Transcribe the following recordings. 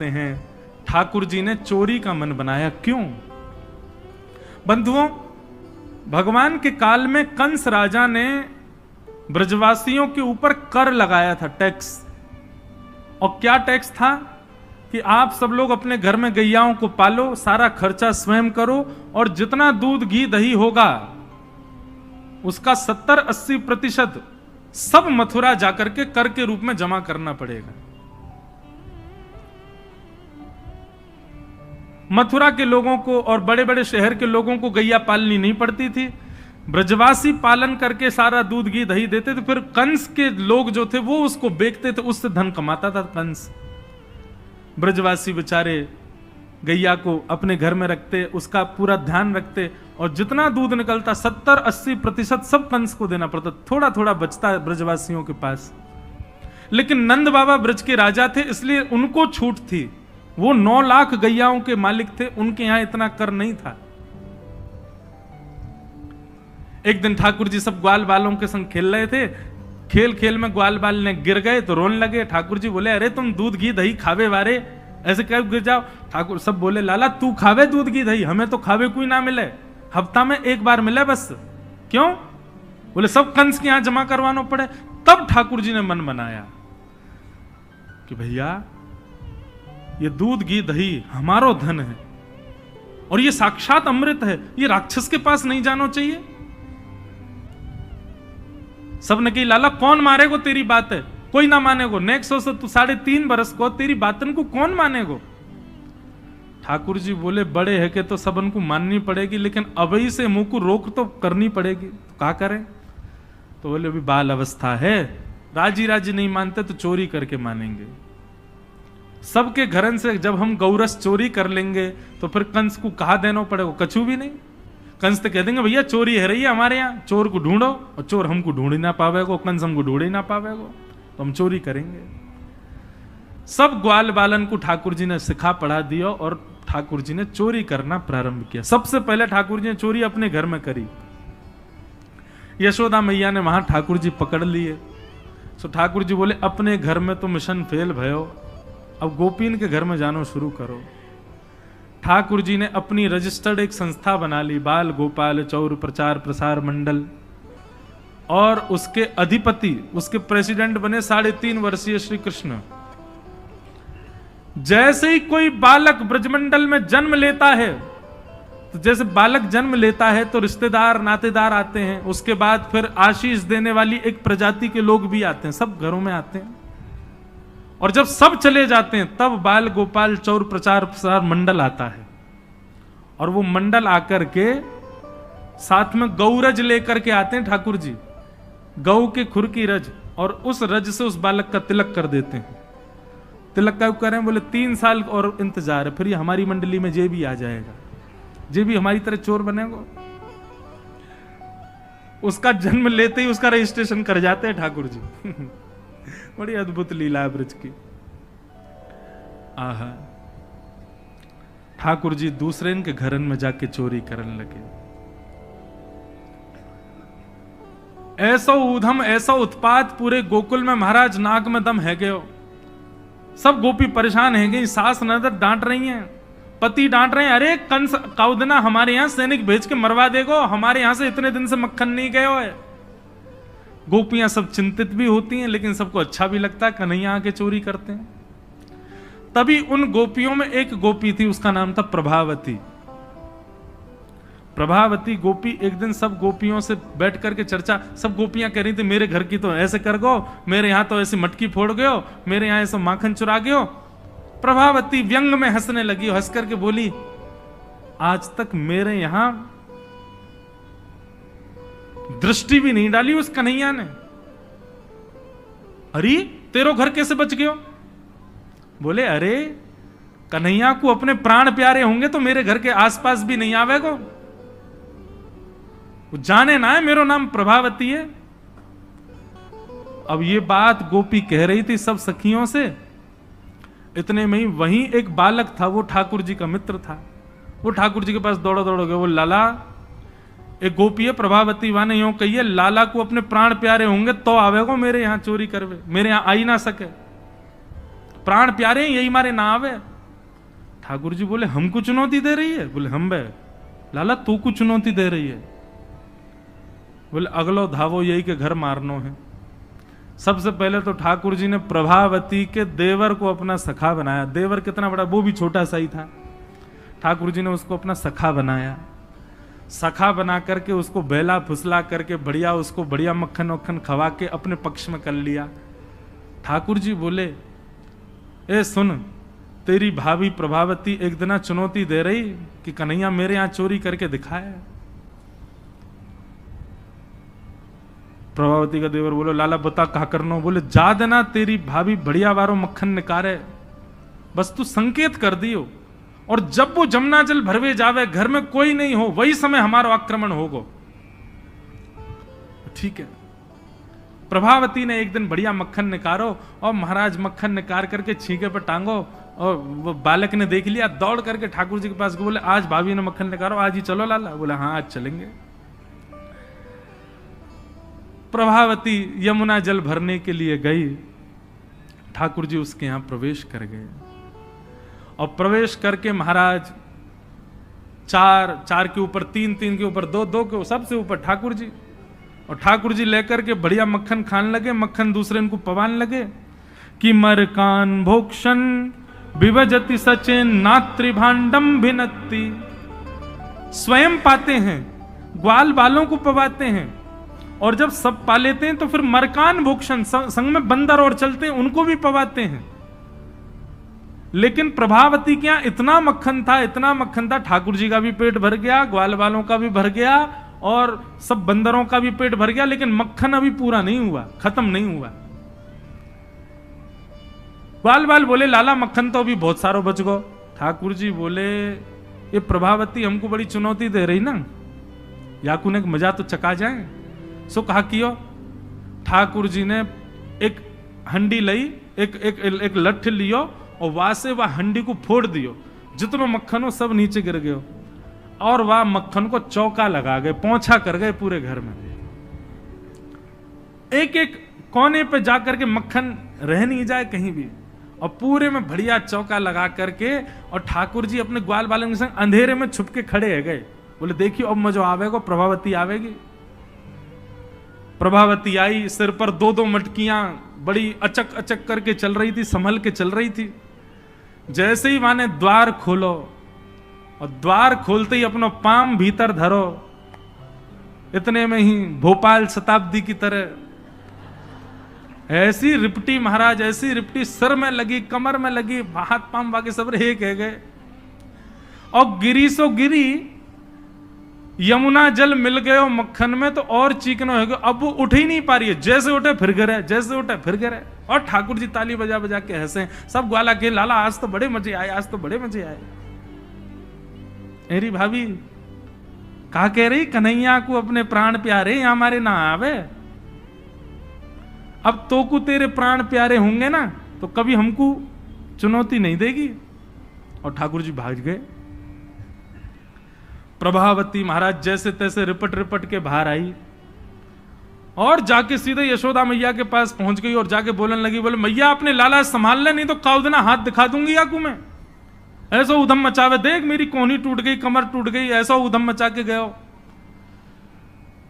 हैं ठाकुर जी ने चोरी का मन बनाया। क्यों? बंधुओं, भगवान के काल में कंस राजा ने ब्रजवासियों के ऊपर कर लगाया था, टैक्स। और क्या टैक्स था कि आप सब लोग अपने घर में गैयाओं को पालो, सारा खर्चा स्वयं करो, और जितना दूध घी दही होगा उसका 70-80% सब मथुरा जाकर के कर के रूप में जमा करना पड़ेगा। मथुरा के लोगों को और बड़े बड़े शहर के लोगों को गैया पालनी नहीं पड़ती थी, ब्रजवासी पालन करके सारा दूध घी दही देते थे। फिर कंस के लोग जो थे वो उसको बेचते थे, उससे धन कमाता था कंस। ब्रजवासी बेचारे गैया को अपने घर में रखते, उसका पूरा ध्यान रखते, और जितना दूध निकलता 70-80% सब कंस को देना पड़ता। थोड़ा थोड़ा बचता ब्रजवासियों के पास। लेकिन नंद बाबा ब्रज के राजा थे, इसलिए उनको छूट थी। वो 9 लाख गैयाओं के मालिक थे, उनके यहां इतना कर नहीं था। एक दिन ठाकुर जी सब ग्वाल बालों के संग खेल रहे थे। खेल खेल में ग्वाल बाल ने गिर गए तो रोने लगे। ठाकुर जी बोले, अरे तुम दूध घी दही खावे वारे, ऐसे क्यों गिर जाओ? ठाकुर सब बोले, लाला तू खावे दूध घी दही, हमें तो खावे कोई ना मिले, हफ्ता में एक बार मिले बस। क्यों? बोले सब कंस के यहां जमा करवाना पड़े। तब ठाकुर जी ने मन बनाया कि भैया ये दूध घी दही हमारो धन है, और ये साक्षात अमृत है, ये राक्षस के पास नहीं जाना चाहिए। सबने कही, लाला कौन मारेगो तेरी बात है? कोई ना मानेगो। नेक्स्ट हो तू 3.5 बरस को तेरी बातन को कौन मानेगो? ठाकुर जी बोले, बड़े है कि तो सबन को माननी पड़ेगी, लेकिन अभी से मुंह को रोक तो करनी पड़ेगी। तो क्या करें? तो बोले अभी बाल अवस्था है, राजी राजी नहीं मानते तो चोरी करके मानेंगे। सबके घरन से जब हम गौरस चोरी कर लेंगे तो फिर कंस को कहा देना पड़ेगा? कछु भी नहीं। कंस तो कह देंगे, भैया चोरी है रही है हमारे यहाँ, चोर को ढूंढो, और चोर हमको ढूंढ ही ना पावेगो, कंस हमको ढूंढ ही ना पावेगो, तो हम चोरी करेंगे। सब ग्वाल बालन को ठाकुर जी ने सिखा पढ़ा दिया, और ठाकुर जी ने चोरी करना प्रारंभ किया। सबसे पहले ठाकुर जी ने चोरी अपने घर में करी। यशोदा मैया ने वहां ठाकुर जी पकड़ लिए। तो ठाकुर जी बोले, अपने घर में तो मिशन फेल भयो, अब गोपीन के घर में जानो शुरू करो। ठाकुर जी ने अपनी रजिस्टर्ड एक संस्था बना ली, बाल गोपाल चौर प्रचार प्रसार मंडल, और उसके अधिपति, उसके प्रेसिडेंट बने 3.5 वर्षीय श्री कृष्ण। जैसे ही कोई बालक ब्रजमंडल में जन्म लेता है, तो जैसे बालक जन्म लेता है तो रिश्तेदार नातेदार आते हैं, उसके बाद फिर आशीष देने वाली एक प्रजाति के लोग भी आते हैं, सब घरों में आते हैं। और जब सब चले जाते हैं तब बाल गोपाल चौर प्रचार प्रसार मंडल आता है, और वो मंडल आकर के साथ में गौरज लेकर के आते हैं ठाकुर जी, गौ के खुर की रज, और उस रज से उस बालक का तिलक कर देते हैं। तिलक का करें? बोले 3 साल और इंतजार है, फिर ये हमारी मंडली में जे भी आ जाएगा, जे भी हमारी तरह चोर बनेगा। उसका जन्म लेते ही उसका रजिस्ट्रेशन कर जाते हैं ठाकुर जी। बड़ी अद्भुत लीला है ब्रज की। आहा, ठाकुर जी दूसरे के घरन में जाके चोरी करने लगे। ऐसा ऊधम ऐसा उत्पात पूरे गोकुल में, महाराज नाक में दम है गयो। सब गोपी परेशान है गई, सास नजर डांट रही हैं, पति डांट रहे हैं, अरे कंस काउदना हमारे यहां सैनिक भेज के मरवा देगो, हमारे यहां से इतने दिन से मक्खन नहीं गयो है। गोपियां सब चिंतित भी होती हैं, लेकिन सबको अच्छा भी लगता है, कन्हैया आके चोरी करते हैं। तभी उन गोपियों में एक गोपी थी, उसका नाम था प्रभावती। प्रभावती गोपी एक दिन सब गोपियों से बैठ करके चर्चा, सब गोपियां कह रही थी, मेरे घर की तो ऐसे कर गो, मेरे यहां तो ऐसी मटकी फोड़ गयो, मेरे यहां ऐसा माखन चुरा गयो। प्रभावती व्यंग में हंसने लगी, हंस करके बोली, आज तक मेरे यहां दृष्टि भी नहीं डाली उस कन्हैया ने। अरे तेरो घर कैसे बच गयो? बोले, अरे कन्हैया को अपने प्राण प्यारे होंगे तो मेरे घर के आसपास भी नहीं आवेगो, वो जाने ना है मेरो नाम प्रभावती है। अब ये बात गोपी कह रही थी सब सखियों से। इतने में ही वहीं एक बालक था, वो ठाकुर जी का मित्र था। वो ठाकुर जी के पास दौड़ा दौड़ गया, वो लाला, एक गोपी है प्रभावती वाने यूं कहिए, लाला को अपने प्राण प्यारे होंगे तो आवेगो मेरे यहां चोरी करवे, मेरे यहां आ ही ना सके, प्राण प्यारे यही मारे ना आवे। ठाकुर जी बोले हमको चुनौती दे रही है? बोले हम बे लाला तू को चुनौती दे रही है। बोले अगलो धावो यही के घर मारनो है। सबसे पहले तो ठाकुर जी ने प्रभावती के देवर को अपना सखा बनाया। देवर कितना बड़ा, वो भी छोटा सा ही था। ठाकुर जी ने उसको अपना सखा बनाया। सखा बना करके उसको बेला फुसला करके बढ़िया उसको बढ़िया मक्खन वक्खन खवा के अपने पक्ष में कर लिया। ठाकुर जी बोले ए सुन, तेरी भाभी प्रभावती एक दिन चुनौती दे रही कि कन्हैया मेरे यहां चोरी करके दिखाए। प्रभावती का देवर बोलो लाला बता कहा करनो? बोले जा देना तेरी भाभी बढ़िया वारो मक्खन निकारे, बस तू संकेत कर दियो, और जब वो जमुना जल भरवे जावे घर में कोई नहीं हो वही समय हमारा आक्रमण होगो। ठीक है। प्रभावती ने एक दिन बढ़िया मक्खन निकारो और महाराज मक्खन निकाल करके छींके पर टांगो, और वो बालक ने देख लिया, दौड़ करके ठाकुर जी के पास बोले आज भाभी ने मक्खन निकालो, आज ही चलो लाला। बोले हाँ आज चलेंगे। प्रभावती यमुना जल भरने के लिए गई। ठाकुर जी उसके यहां प्रवेश कर गए, और प्रवेश करके महाराज चार के ऊपर तीन के ऊपर दो के सबसे ऊपर ठाकुर जी, और ठाकुर जी लेकर के बढ़िया मक्खन खाने लगे। मक्खन दूसरे इनको पवान लगे कि मरकान भोक्षण विभजति सचेन नात्रिभांडम भिन्नति। स्वयं पाते हैं, ग्वाल बालों को पवाते हैं, और जब सब पा लेते हैं तो फिर मरकान भोक्षण संग में बंदर और चलते हैं उनको भी पवाते हैं। लेकिन प्रभावती के यहां इतना मक्खन था, ठाकुर जी का भी पेट भर गया, ग्वाल बालों का भी भर गया, और सब बंदरों का भी पेट भर गया, लेकिन मक्खन अभी पूरा नहीं हुआ, खत्म नहीं हुआ। ग्वाल बाल बोले लाला मक्खन तो अभी बहुत सारो बच गो। ठाकुर जी बोले ये प्रभावती हमको बड़ी चुनौती दे रही ना, याकू ने मजा तो चका जाए। सो कहा कियो। ठाकुर जी ने एक हंडी लई, एक लठ लियो, और वहां से वह हंडी को फोड़ दियो, जितना मक्खन हो सब नीचे गिर गयो, और वह मक्खन को चौका लगा गए, पोंछा कर गए पूरे घर में। एक एक कोने पे जाकर के मक्खन रह नहीं जाए कहीं भी, और पूरे में बढ़िया चौका लगा करके, और ठाकुर जी अपने ग्वाल बालों के संग अंधेरे में छुप के खड़े है गए। बोले देखियो अब मजो आवेगा, प्रभावती आवेगी। प्रभावती आई, सिर पर दो मटकियां बड़ी अचक अचक करके चल रही थी, संभल के चल रही थी। जैसे ही माने द्वार खोलो, और द्वार खोलते ही अपना पाम भीतर धरो, इतने में ही भोपाल शताब्दी की तरह ऐसी रिपटी महाराज, ऐसी रिपटी सिर में लगी, कमर में लगी, हाथ पाम बाकी सब रहे कह गए, और गिरी सो गिरी। यमुना जल मिल गए मक्खन में तो और चीकनो हो गया, अब वो उठ ही नहीं पा रही है, जैसे उठे फिर गिरे, जैसे उठे फिर गिरे। और ठाकुर जी ताली बजा बजा के हंसे, सब ग्वाला के लाला आज तो बड़े मजे आए, आज तो बड़े मजे आए। मेरी भाभी कहा कह रही कन्हैया को अपने प्राण प्यारे यहाँ हमारे ना आवे, अब तो को तेरे प्राण प्यारे होंगे ना तो कभी हमको चुनौती नहीं देगी। और ठाकुर जी भाग गए। प्रभावती महाराज जैसे तैसे रिपट रिपट के बाहर आई, और जाके सीधे यशोदा मैया के पास पहुंच गई, और जाके बोलने लगी, बोले मैया अपने लाला संभाल ले, नहीं तो काउदना हाथ दिखा दूंगी याकू में। ऐसा उधम मचावे, देख मेरी कोहनी टूट गई, कमर टूट गई, ऐसा उधम मचा के गयो।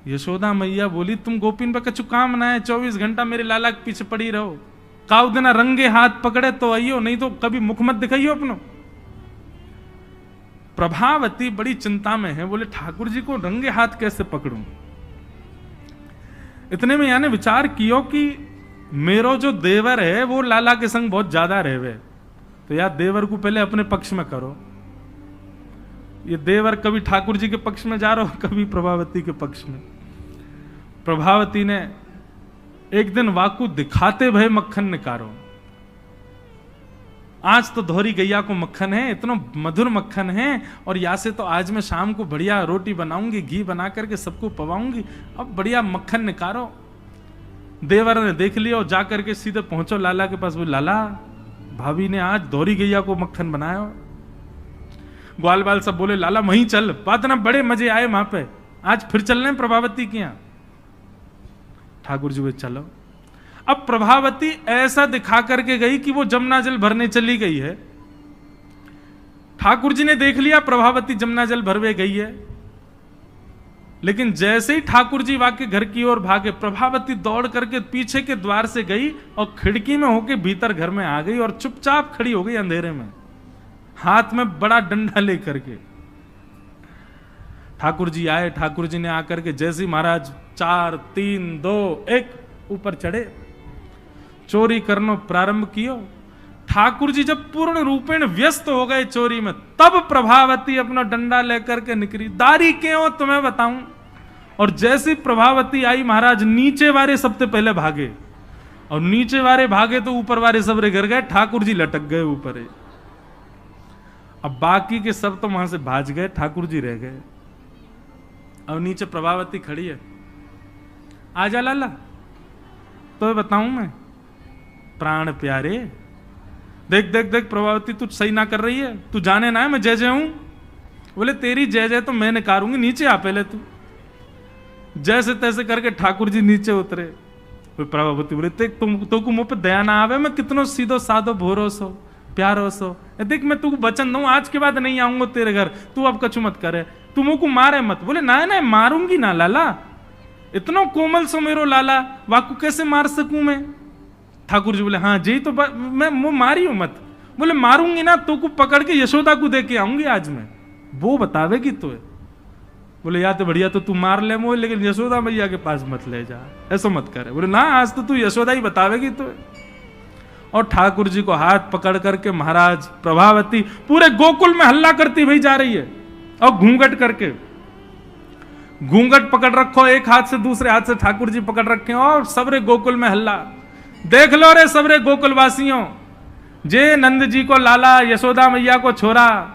यशोदा मैया बोली तुम गोपिन पे कछु काम ना है, 24 घंटा मेरे लाला के पीछे पड़ी रहो, काउदना रंगे हाथ पकड़े तो आइयो, नहीं तो कभी मुख मत दिखाइयो अपनो। प्रभावती बड़ी चिंता में है, बोले ठाकुर जी को रंगे हाथ कैसे पकड़ूं। इतने में यानी विचार कियो कि मेरो जो देवर है वो लाला के संग बहुत ज्यादा रहवे, तो यार देवर को पहले अपने पक्ष में करो। ये देवर कभी ठाकुर जी के पक्ष में जा रहा हो, कभी प्रभावती के पक्ष में। प्रभावती ने एक दिन वाकू दिखाते भय मक्खन निकारो, आज तो धोरी गैया को मक्खन है, इतना मधुर मक्खन है, और या से तो आज मैं शाम को बढ़िया रोटी बनाऊंगी, घी बना करके सबको पवाऊंगी, अब बढ़िया मक्खन निकारो। देवर ने देख लिया और जाकर के सीधे पहुंचो लाला के पास, बोले लाला भाभी ने आज धोरी गैया को मक्खन बनाया। ग्वाल बाल सब बोले लाला वहीं चल, बात ना बड़े मजे आए वहां पे, आज फिर चल रहे प्रभावती के यहां। ठाकुर जी बोले चलो। अब प्रभावती ऐसा दिखा करके गई कि वो जमुना जल भरने चली गई है, ठाकुर जी ने देख लिया प्रभावती जमुना जल भरवे गई है, लेकिन जैसे ही ठाकुर जी वाके घर की ओर भागे, प्रभावती दौड़ करके पीछे के द्वार से गई और खिड़की में होके भीतर घर में आ गई और चुपचाप खड़ी हो गई अंधेरे में, हाथ में बड़ा डंडा लेकर के। ठाकुर जी आए, ठाकुर जी ने आकर के जैसे महाराज 4 3 2 1 ऊपर चढ़े, चोरी करना प्रारंभ कियो। ठाकुर जी जब पूर्ण रूपेण व्यस्त हो गए चोरी में, तब प्रभावती अपना डंडा लेकर के निकली। दारी क्यों तुम्हें बताऊं। और जैसी प्रभावती आई, महाराज नीचे वाले सबसे पहले भागे, और नीचे वाले भागे तो ऊपर वाले सब गिर गए, ठाकुर जी लटक गए ऊपर। अब बाकी के सब तो वहां से भाज गए, ठाकुर जी रह गए। और नीचे प्रभावती खड़ी है, आजा लाला, तो बताऊं मैं। प्राण प्यारे, देख देख देख प्रभावती तू सही ना कर रही है, तू जाने ना है मैं जय जय हूं। बोले तेरी जय जय तो मैं नकारूंगी, नीचे आ पहले तू। जैसे तैसे करके ठाकुर जी नीचे उतरे। प्रभावती बोले देख तुम तो को मुंह पे दया ना आवे, मैं कितनो सीधो साधो भोरोस हो प्यारोस हो। देख मैं तू वचन दूं, आज के बाद नहीं आऊंगा तेरे घर, तू अब कछु मत करे, तू मुंह को मारे मत। बोले ना ना मारूंगी ना लाला, इतना कोमल सो मेरो लाला, वाकू कैसे मार सकूं मैं। ठाकुर जी बोले हाँ जी तो मैं मारी हूं मत। बोले मारूंगी ना तो को पकड़ के यशोदा को दे के आऊंगी आज मैं, वो बतावेगी तो। बोले या तो बढ़िया तो तू मार ले मोह, लेकिन यशोदा मैया के पास मत ले जा, ऐसा मत करे। बोले ना आज तो तू यशोदा ही बतावेगी तो। और ठाकुर जी को हाथ पकड़ करके महाराज प्रभावती पूरे गोकुल में हल्ला करती हुई जा रही है, और घूंघट करके, घूंघट पकड़ रखो एक हाथ से, दूसरे हाथ से ठाकुर जी पकड़ रखे, और सबरे गोकुल में हल्ला। देख लो रे सबरे गोकुल वासियों, जे नंद जी को लाला, यशोदा मैया को छोरा,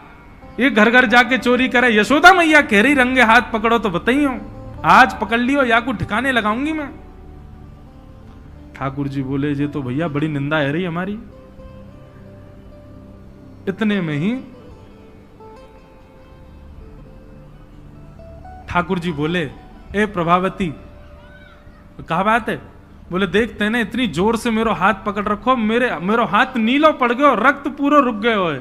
ये घर घर जाके चोरी करे। यशोदा मैया कह रही रंगे हाथ पकड़ो तो बताइयो, आज पकड़ लियो या को ठिकाने लगाऊंगी मैं। ठाकुर जी बोले ये तो भैया बड़ी निंदा है रही हमारी। इतने में ही ठाकुर जी बोले ए प्रभावती, कहा बात है। बोले देखते ना इतनी जोर से मेरो हाथ पकड़ रखो, मेरो हाथ नीलो पड़ गयो, रक्त पूरा रुक गयो है,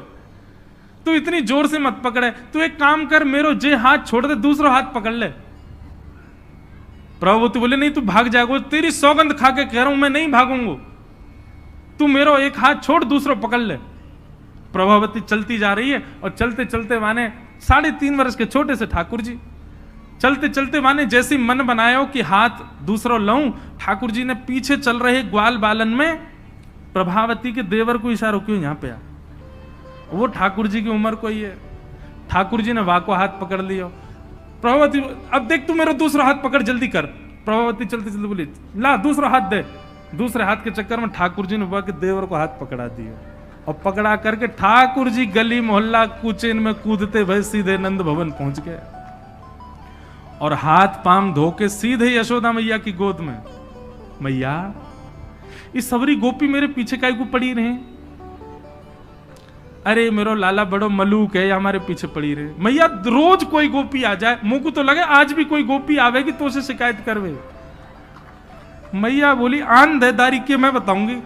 तू इतनी जोर से मत पकड़े। तू एक काम कर, मेरो जे हाथ छोड़ दे, दूसरा हाथ पकड़ ले। प्रभावती बोले नहीं तू भाग जाएगा, तेरी सौगंध खा के कह रहा हूं मैं नहीं भागूंगा, तू मेरो एक हाथ छोड़ दूसरा पकड़ ले। प्रभावती चलती जा रही है, और चलते चलते माने 3.5 वर्ष के छोटे से ठाकुर जी चलते चलते माने जैसी मन बनायो कि हाथ दूसरा लाऊं, ठाकुर जी ने पीछे चल रहे ग्वाल बालन में प्रभावती के देवर को इशारा क्यों यहां पे आ, वो ठाकुर जी की उम्र को ही है। ठाकुर जी ने वाको हाथ पकड़ लिया। प्रभावती अब देख तू मेरा दूसरा हाथ पकड़, जल्दी कर। प्रभावती चलते चलते बोली ला दूसरा हाथ दे। दूसरे हाथ के चक्कर में ठाकुर जी ने वह के देवर को हाथ पकड़ा दिया, और पकड़ा करके ठाकुर जी गली मोहल्ला कुचेन में कूदते भय सीधे नंद भवन पहुंच गए, और हाथ पाम धो के सीधे यशोदा मैया की गोद में। मैया इस सबरी गोपी मेरे पीछे काहे को पड़ी रहे, अरे मेरो लाला बड़ो मलूक है, हमारे पीछे पड़ी रहे। मैया रोज कोई गोपी आ जाए, मुंह को तो लगे आज भी कोई गोपी आवेगी तो उसे शिकायत करवे। मैया बोली आन देदारी के मैं बताऊंगी।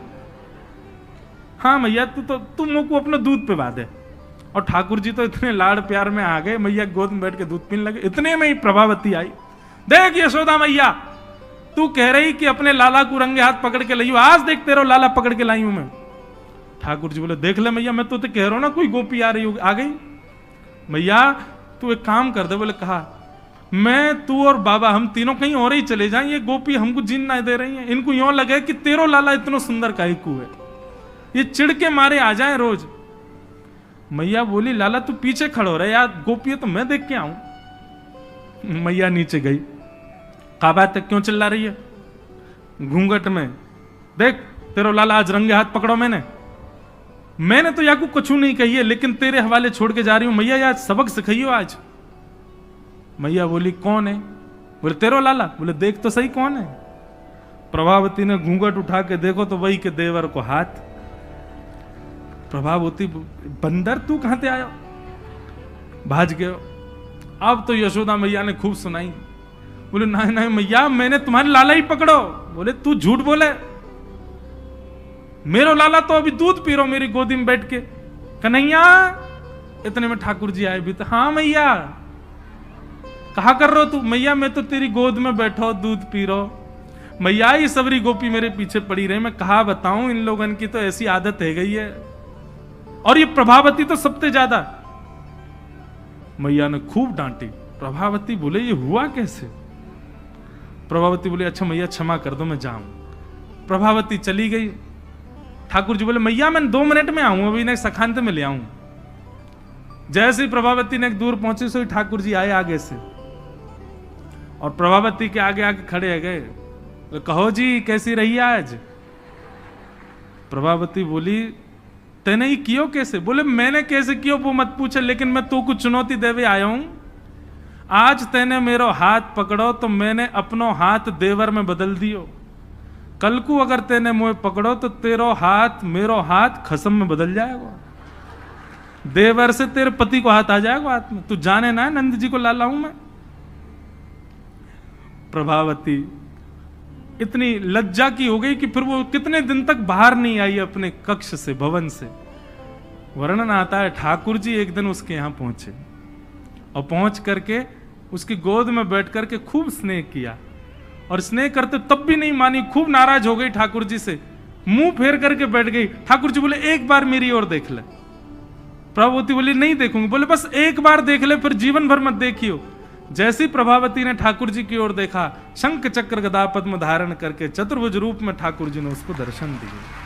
हाँ मैया तू मुंह को अपना दूध पिला दे। और ठाकुर जी तो इतने लाड़ प्यार में आ गए, मैया गोद में बैठ के दूध पीने लगे। इतने में ही प्रभावती आई, देख यशोदा मैया तू कह रही कि अपने लाला को रंगे हाथ पकड़ के लाई, आज देख तेरा लाला पकड़ के लाई हूं मैं। ठाकुर जी बोले देख ले मैया मैं तो कह रहा हूं ना कोई गोपी आ रही होगी, आ गई। मैया तू एक काम कर दे। बोले कहा मैं तू और बाबा हम तीनों कहीं और ही चले जाएं, ये गोपी हमको जीन ना दे रही है, इनको यूं लगे कि तेरो लाला इतना सुंदर काहे को है, ये चिढ़ के मारे आ जाए रोज। मैया बोली लाला तू पीछे खड़ो रहे यार, गोपी है तो मैं देख के आऊं। मैया नीचे गई, कहा बात है क्यों चिल्ला रही है घूंघट में, देख तेरो लाला आज रंगे हाथ पकड़ो। मैंने तो याकू कुछ नहीं कही है, लेकिन तेरे हवाले छोड़ के जा रही हूं। मैया यार सबक सिखाइयो आज। मैया बोली कौन है। बोले तेरो लाला। बोले देख तो सही कौन है। प्रभावती ने घूंघट उठा के देखो तो वही के देवर को हाथ। प्रभावती बंदर तू कहां से आयो, भाज गयो। अब तो यशोदा मैया ने खूब सुनाई। बोले नहीं नहीं मैया मैंने तुम्हारे लाला ही पकड़ो। बोले तू झूठ बोले, मेरो लाला तो अभी दूध पी रहा मेरी गोदी में बैठ के। कन्हैया इतने में ठाकुर जी आए भी तो, हाँ मैया कहा कर रहे हो तू? मैया मैं तो तेरी गोद में बैठो दूध पी रहो। मैया ये सबरी गोपी मेरे पीछे पड़ी रही, मैं कहा बताऊं, इन लोगों की तो ऐसी आदत है गई है, और ये प्रभावती तो सबसे ज्यादा। मैया ने खूब डांटी। प्रभावती बोले ये हुआ कैसे? प्रभावती बोले अच्छा मैया क्षमा कर दो, मैं जाऊं। प्रभावती चली गई। ठाकुर जी बोले मैया मैं 2 मिनट में आऊं, अभी इन्हें सखांत में ले आऊं। जैसे ही प्रभावती ने दूर पहुंचे सो ठाकुर जी आए आगे से, और प्रभावती के आगे आगे खड़े हो गए। तो कहो जी कैसी रही आज? प्रभावती बोली तेने ही कियो कैसे? बोले मैंने कैसे कियो वो मत पूछे, लेकिन मैं तो कुछ चुनौती देवे आया हूं। आज तेने मेरो हाथ पकड़ो तो मैंने अपनो हाथ देवर में बदल दियो। कल को अगर तेने मुझे पकड़ो तो तेरो हाथ मेरो हाथ खसम में बदल जाएगा। देवर से तेरे पति को हाथ आ जाएगा हाथ में। तू जाने ना नंद जी को लाला हूं मैं। प्रभावती इतनी लज्जा की हो गई कि फिर वो कितने दिन तक बाहर नहीं आई अपने कक्ष से, भवन से। वर्णन आता है ठाकुर जी एक दिन उसके यहां पहुंचे और पहुंच करके उसकी गोद में बैठ करके खूब स्नेह किया, और स्नेह करते तब भी नहीं मानी, खूब नाराज हो गई ठाकुर जी से, मुंह फेर करके बैठ गई। ठाकुर जी बोले एक बार मेरी ओर देख ले। प्रभावती बोली नहीं देखूंगी। बोले बस एक बार देख ले, फिर जीवन भर मत देखियो। जैसी प्रभावती ने ठाकुर जी की ओर देखा, शंख चक्र गदा पद्म धारण करके चतुर्भुज रूप में ठाकुर जी ने उसको दर्शन दिए।